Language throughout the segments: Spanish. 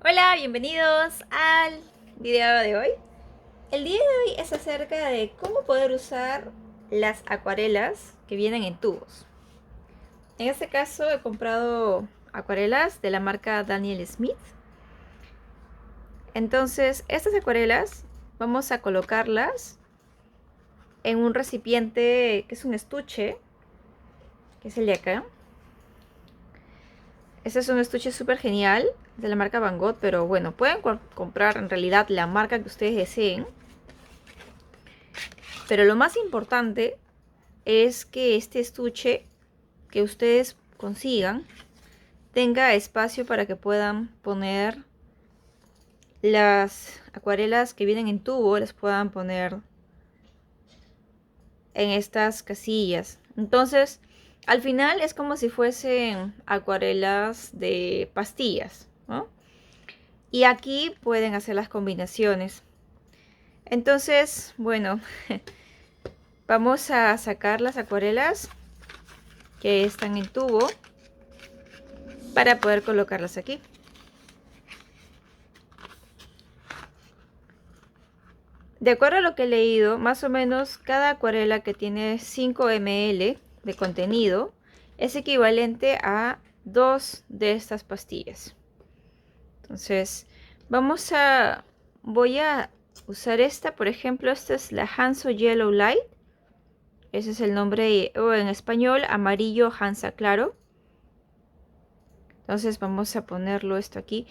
Hola, bienvenidos al video de hoy. El día de hoy es acerca de cómo poder usar las acuarelas que vienen en tubos. En este caso he comprado acuarelas de la marca Daniel Smith. Entonces, estas acuarelas vamos a colocarlas en un recipiente que es un estuche, que es el de acá. Este es un estuche súper genial de la marca Van Gogh, pero bueno, pueden comprar en realidad la marca que ustedes deseen. Pero lo más importante es que este estuche que ustedes consigan tenga espacio para que puedan poner las acuarelas que vienen en tubo, las puedan poner en estas casillas. Entonces, al final es como si fuesen acuarelas de pastillas, ¿no? Y aquí pueden hacer las combinaciones. Entonces, bueno, vamos a sacar las acuarelas que están en tubo para poder colocarlas aquí. De acuerdo a lo que he leído, más o menos cada acuarela que tiene 5 ml de contenido es equivalente a 2 de estas pastillas. Entonces, voy a usar esta, por ejemplo, esta es la Hanso Yellow Light. Ese es el nombre, o en español, amarillo Hansa Claro. Entonces vamos a ponerlo esto aquí.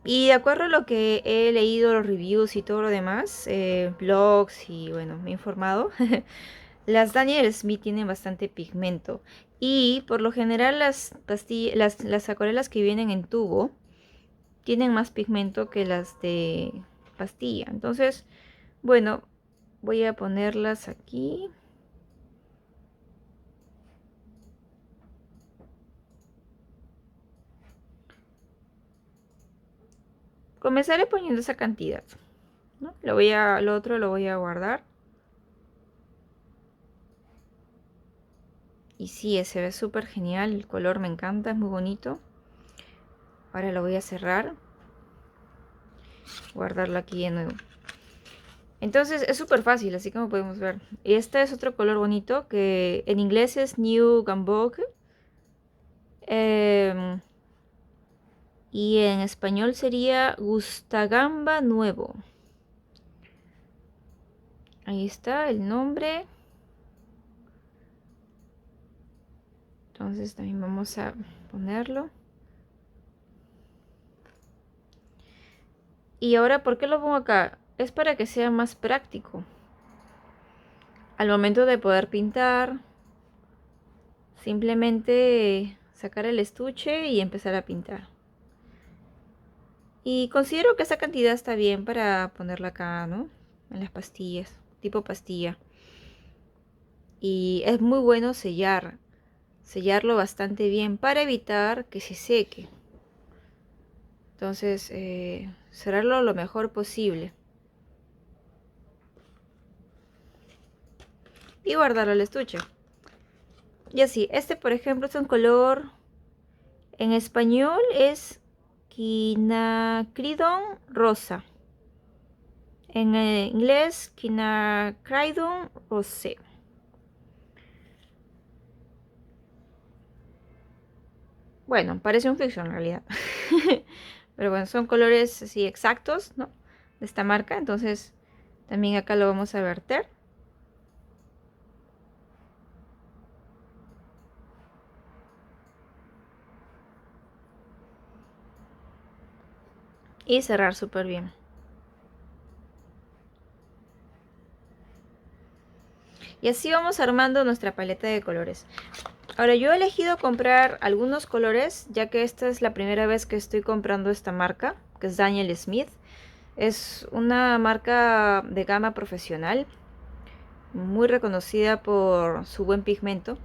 Y de acuerdo a lo que he leído, los reviews y todo lo demás, blogs y bueno, me he informado, las Daniel Smith tienen bastante pigmento. Y por lo general las acuarelas que vienen en tubo tienen más pigmento que las de pastilla. Entonces, bueno, voy a ponerlas aquí. Comenzaré poniendo esa cantidad, ¿no? Lo otro lo voy a guardar. Y sí, se ve súper genial, el color me encanta, es muy bonito. Ahora lo voy a cerrar, guardarlo aquí de nuevo. Entonces es súper fácil, así como podemos ver. Y este es otro color bonito que en inglés es New Gamboge. Y en español sería Gustagamba Nuevo. Ahí está el nombre. Entonces también vamos a ponerlo. Y ahora, ¿por qué lo pongo acá? Es para que sea más práctico. Al momento de poder pintar, simplemente sacar el estuche y empezar a pintar. Y considero que esa cantidad está bien para ponerla acá, ¿no? En las pastillas, tipo pastilla. Y es muy bueno sellarlo bastante bien para evitar que se seque. Entonces, cerrarlo lo mejor posible. Y guardarlo al estuche. Y así, este por ejemplo es un color, en español es quinacridón rosa. En inglés, quinacridón rosé. Bueno, parece un ficción en realidad. Pero bueno, son colores así exactos, ¿no? De esta marca. Entonces, también acá lo vamos a verter. Y cerrar súper bien. Y así vamos armando nuestra paleta de colores. Ahora yo he elegido comprar algunos colores, ya que esta es la primera vez que estoy comprando esta marca, que es Daniel Smith. Es una marca de gama profesional, muy reconocida por su buen pigmento,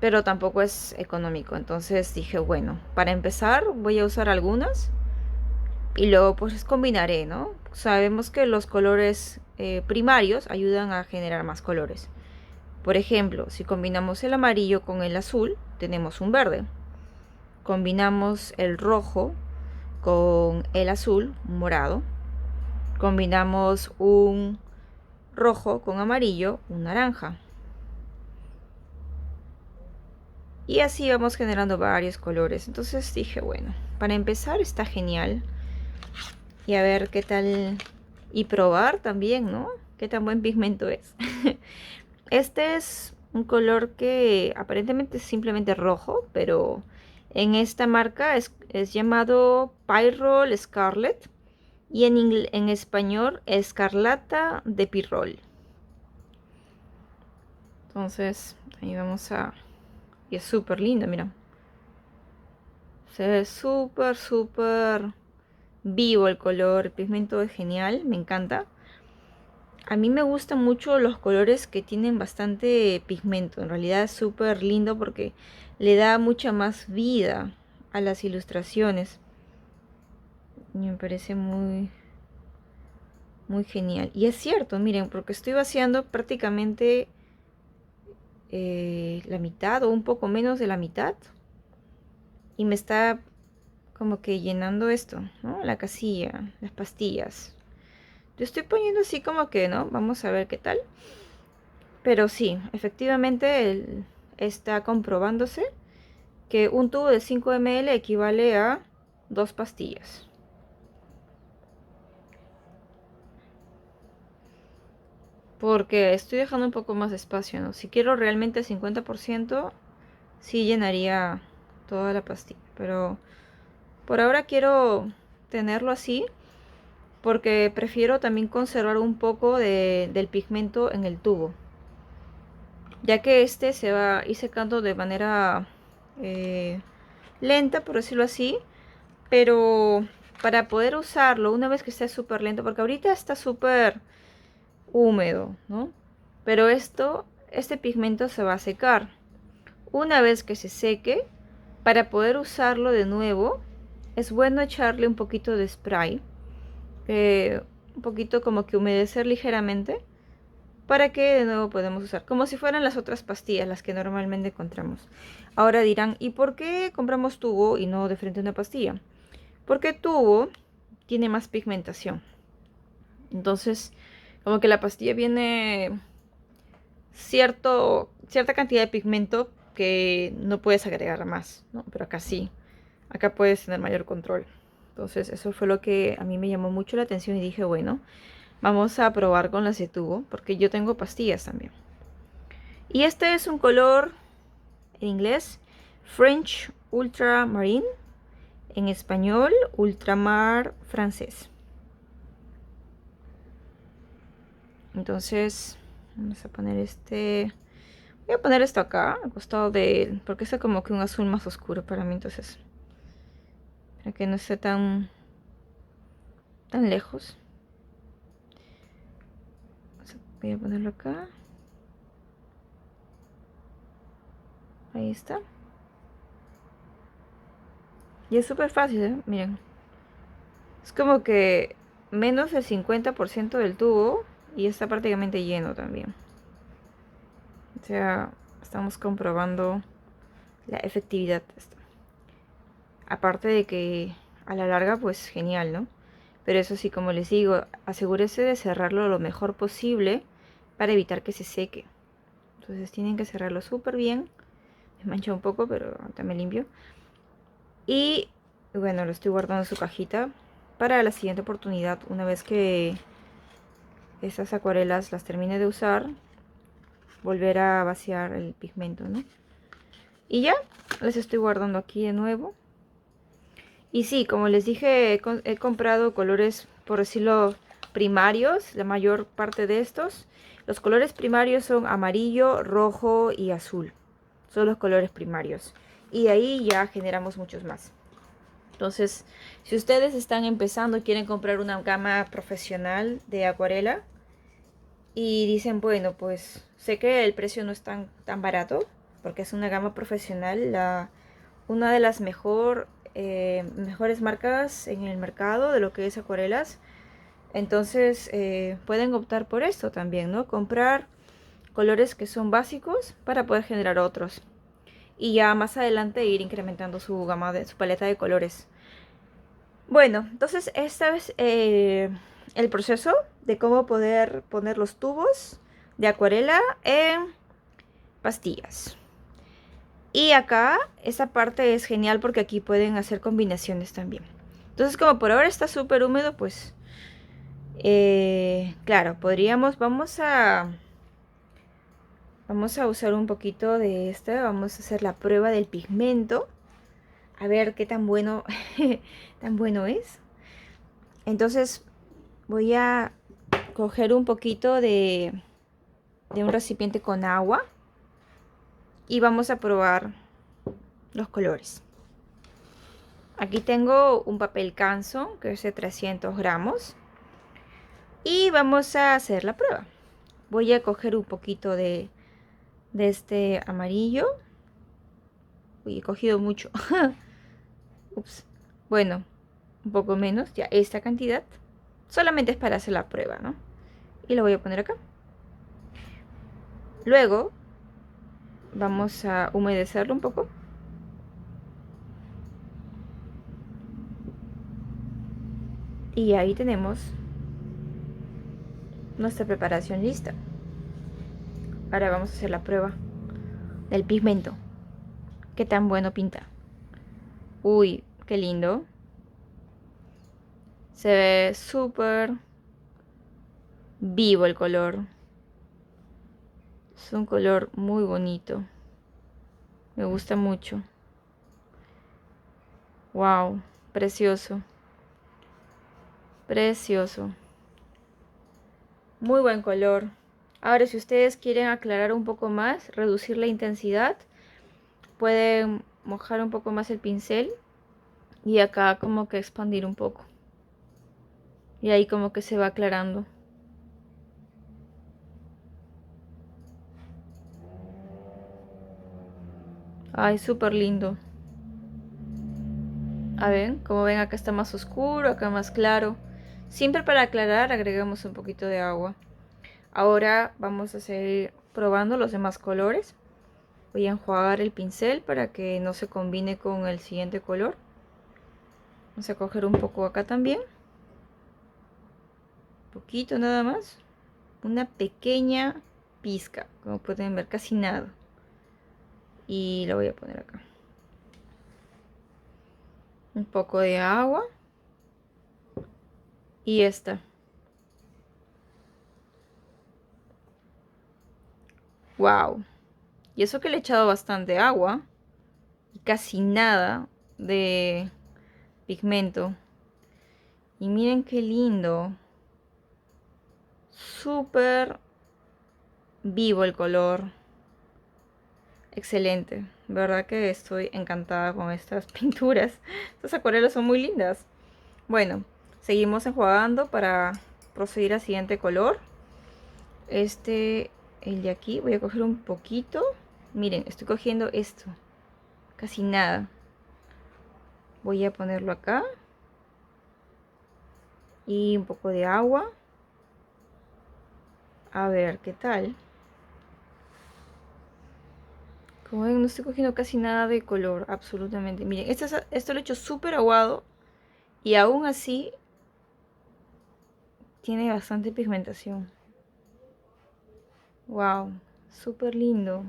pero tampoco es económico. Entonces dije, bueno, para empezar voy a usar algunas y luego pues combinaré, ¿no? Sabemos que los colores primarios ayudan a generar más colores. Por ejemplo, si combinamos el amarillo con el azul, tenemos un verde. Combinamos el rojo con el azul, un morado. Combinamos un rojo con amarillo, un naranja. Y así vamos generando varios colores. Entonces dije, bueno, para empezar está genial. Y a ver qué tal. Y probar también, ¿no? Qué tan buen pigmento es. Este es un color que aparentemente es simplemente rojo, pero en esta marca es llamado Pyrrole Scarlet. Y en español, Escarlata de Pirrol. Entonces, ahí vamos a... Y es súper linda, mira. Se ve súper, súper vivo el color. El pigmento es genial, me encanta. A mí me gustan mucho los colores que tienen bastante pigmento. En realidad es súper lindo porque le da mucha más vida a las ilustraciones. Y me parece muy, muy genial. Y es cierto, miren, porque estoy vaciando prácticamente la mitad o un poco menos de la mitad. Y me está como que llenando esto, ¿no? La casilla, las pastillas. Yo estoy poniendo así como que, ¿no? Vamos a ver qué tal. Pero sí, efectivamente está comprobándose que un tubo de 5 ml equivale a 2 pastillas. Porque estoy dejando un poco más de espacio, ¿no? Si quiero realmente el 50%, sí llenaría toda la pastilla. Pero por ahora quiero tenerlo así porque prefiero también conservar un poco del pigmento en el tubo, ya que este se va a ir secando de manera eh, lenta, por decirlo así, pero para poder usarlo una vez que esté súper lento, porque ahorita está súper húmedo, ¿no? Pero este pigmento se va a secar. Una vez que se seque, para poder usarlo de nuevo, es bueno echarle un poquito de spray, un poquito como que humedecer ligeramente, para que de nuevo podemos usar, como si fueran las otras pastillas, las que normalmente encontramos. Ahora dirán, ¿y por qué compramos tubo y no de frente una pastilla? Porque tubo tiene más pigmentación. Entonces, como que la pastilla viene cierta cantidad de pigmento que no puedes agregar más, ¿no? Pero acá sí, acá puedes tener mayor control. Entonces, eso fue lo que a mí me llamó mucho la atención y dije, bueno, vamos a probar con las de tubo, porque yo tengo pastillas también. Y este es un color en inglés, French Ultramarine, en español, ultramar francés. Entonces, vamos a poner voy a poner esto acá, al costado de él, porque es como que un azul más oscuro para mí, entonces, para que no esté tan lejos. Voy a ponerlo acá. Ahí está. Y es súper fácil, ¿eh? Miren. Es como que menos del 50% del tubo y está prácticamente lleno también. O sea, estamos comprobando la efectividad de esto. Aparte de que a la larga, pues genial, ¿no? Pero eso sí, como les digo, asegúrese de cerrarlo lo mejor posible para evitar que se seque. Entonces tienen que cerrarlo súper bien. Me mancha un poco, pero también limpio. Y bueno, lo estoy guardando en su cajita para la siguiente oportunidad. Una vez que estas acuarelas las termine de usar, volver a vaciar el pigmento, ¿no? Y ya, las estoy guardando aquí de nuevo. Y sí, como les dije, he comprado colores, por decirlo, primarios, la mayor parte de estos. Los colores primarios son amarillo, rojo y azul. Son los colores primarios. Y de ahí ya generamos muchos más. Entonces, si ustedes están empezando y quieren comprar una gama profesional de acuarela y dicen, bueno, pues sé que el precio no es tan barato, porque es una gama profesional, una de las mejores marcas en el mercado de lo que es acuarelas. Entonces pueden optar por esto también, ¿no? Comprar colores que son básicos para poder generar otros. Y ya más adelante ir incrementando su paleta de colores. Bueno, entonces esta es el proceso de cómo poder poner los tubos de acuarela en pastillas. Y acá, esta parte es genial porque aquí pueden hacer combinaciones también. Entonces, como por ahora está súper húmedo, pues, claro, vamos a usar un poquito de esta, vamos a hacer la prueba del pigmento, a ver qué tan bueno, tan bueno es. Entonces, voy a coger un poquito de un recipiente con agua y vamos a probar los colores. Aquí tengo un papel Canson que es de 300 gramos y vamos a hacer la prueba. Voy a coger un poquito de este amarillo. Uy, he cogido mucho. Ups. Bueno, un poco menos, ya esta cantidad. Solamente es para hacer la prueba, ¿no? Y lo voy a poner acá. Luego vamos a humedecerlo un poco. Y ahí tenemos nuestra preparación lista. Ahora vamos a hacer la prueba del pigmento. ¿Qué tan bueno pinta? Uy, qué lindo. Se ve súper vivo el color. Es un color muy bonito. Me gusta mucho. Wow, precioso. Precioso. Muy buen color. Ahora, si ustedes quieren aclarar un poco más, reducir la intensidad, pueden mojar un poco más el pincel y acá como que expandir un poco. Y ahí como que se va aclarando. Ay, súper lindo. A ver, como ven, acá está más oscuro, acá más claro. Siempre para aclarar agregamos un poquito de agua. Ahora vamos a seguir probando los demás colores. Voy a enjuagar el pincel para que no se combine con el siguiente color. Vamos a coger un poco acá también. Un poquito nada más. Una pequeña pizca, como pueden ver, casi nada. Y lo voy a poner acá. Un poco de agua. Y esta. Wow. Y eso que le he echado bastante agua. Y casi nada de pigmento. Y miren qué lindo. Súper vivo el color. Excelente. Verdad que estoy encantada con estas pinturas. Estas acuarelas son muy lindas. Bueno, seguimos enjuagando para proceder al siguiente color. El de aquí, voy a coger un poquito. Miren, estoy cogiendo esto. Casi nada. Voy a ponerlo acá. Y un poco de agua. A ver, ¿qué tal? Como ven, no estoy cogiendo casi nada de color, absolutamente. Miren, esto lo he hecho súper aguado. Y aún así, tiene bastante pigmentación. Wow, súper lindo.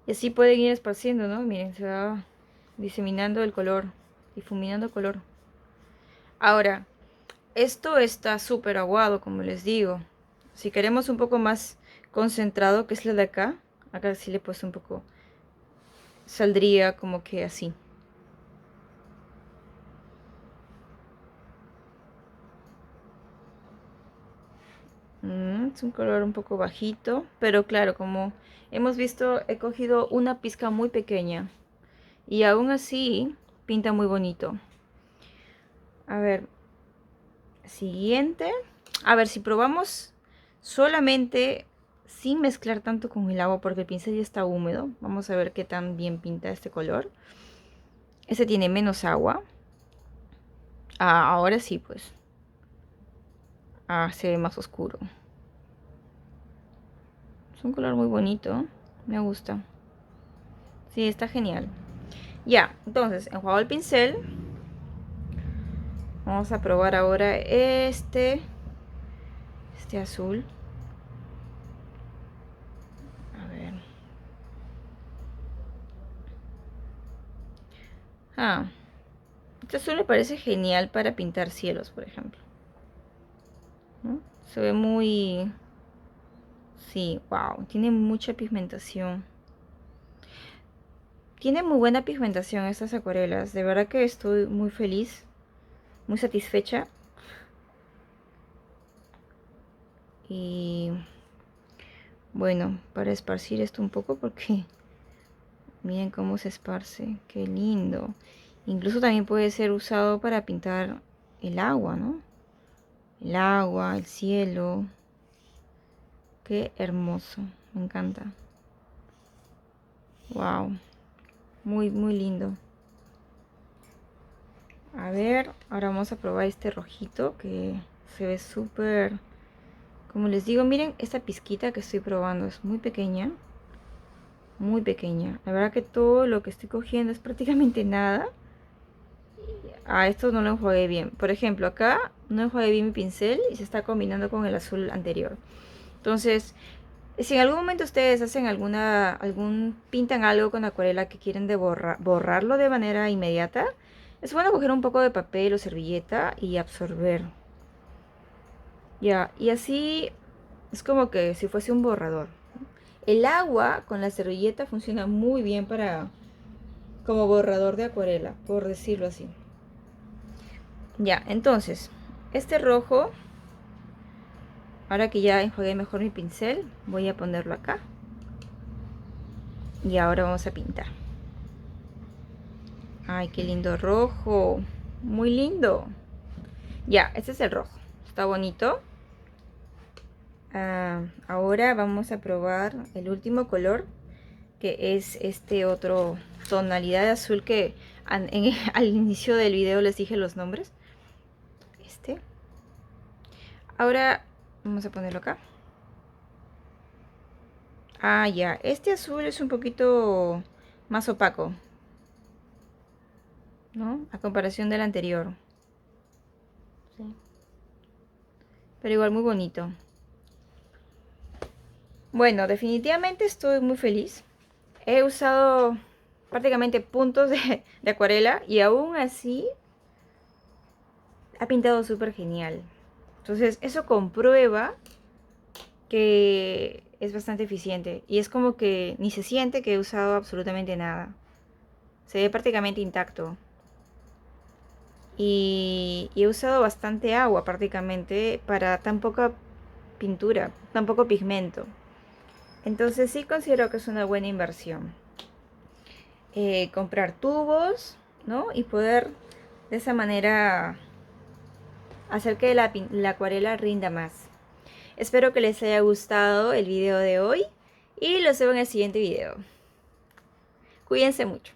Y así pueden ir esparciendo, ¿no? Miren, se va diseminando el color, difuminando el color. Ahora, esto está súper aguado, como les digo. Si queremos un poco más concentrado, que es la de acá, acá sí le he puesto un poco, saldría como que así. Es un color un poco bajito, pero claro, como hemos visto, he cogido una pizca muy pequeña y aún así pinta muy bonito. A ver, siguiente. A ver, si probamos solamente sin mezclar tanto con el agua porque el pincel ya está húmedo. Vamos a ver qué tan bien pinta este color. Este tiene menos agua. Ah, ahora sí, pues. Ah, se ve más oscuro. Es un color muy bonito. Me gusta. Sí, está genial. Ya, entonces, enjuago el pincel. Vamos a probar ahora este azul. A ver. Ah, este azul me parece genial para pintar cielos, por ejemplo. ¿No? Se ve muy... Sí, wow, tiene mucha pigmentación. Tiene muy buena pigmentación estas acuarelas. De verdad que estoy muy feliz, muy satisfecha. Y bueno, para esparcir esto un poco porque miren cómo se esparce. Qué lindo. Incluso también puede ser usado para pintar el agua, ¿no? El agua, el cielo. Qué hermoso. Me encanta. Wow. Muy, muy lindo. A ver, ahora vamos a probar este rojito que se ve súper... Como les digo, miren esta pizquita que estoy probando. Es muy pequeña. Muy pequeña. La verdad que todo lo que estoy cogiendo es prácticamente nada. A esto no lo enjuagué bien. Por ejemplo, acá no enjuagué bien mi pincel y se está combinando con el azul anterior. Entonces, si en algún momento ustedes hacen pintan algo con acuarela que quieren borrarlo de manera inmediata, es bueno coger un poco de papel o servilleta y absorber. Ya, y así es como que si fuese un borrador. El agua con la servilleta funciona muy bien para como borrador de acuarela, por decirlo así. Ya, entonces, este rojo, ahora que ya enjuagué mejor mi pincel, voy a ponerlo acá. Y ahora vamos a pintar. Ay, qué lindo rojo. Muy lindo. Ya, este es el rojo. Está bonito. Ahora vamos a probar el último color, que es este otro tonalidad de azul que al inicio del video les dije los nombres. Este. Ahora vamos a ponerlo acá. Ah, ya. Este azul es un poquito más opaco, ¿no? A comparación del anterior. Sí. Pero igual muy bonito. Bueno, definitivamente estoy muy feliz. He usado prácticamente puntos de acuarela y aún así ha pintado súper genial. Entonces eso comprueba que es bastante eficiente y es como que ni se siente que he usado absolutamente nada. Se ve prácticamente intacto. Y he usado bastante agua prácticamente para tan poca pintura, tan poco pigmento. Entonces sí considero que es una buena inversión. Comprar tubos, ¿no? Y poder de esa manera hacer que la acuarela rinda más. Espero que les haya gustado el video de hoy y los veo en el siguiente video. Cuídense mucho.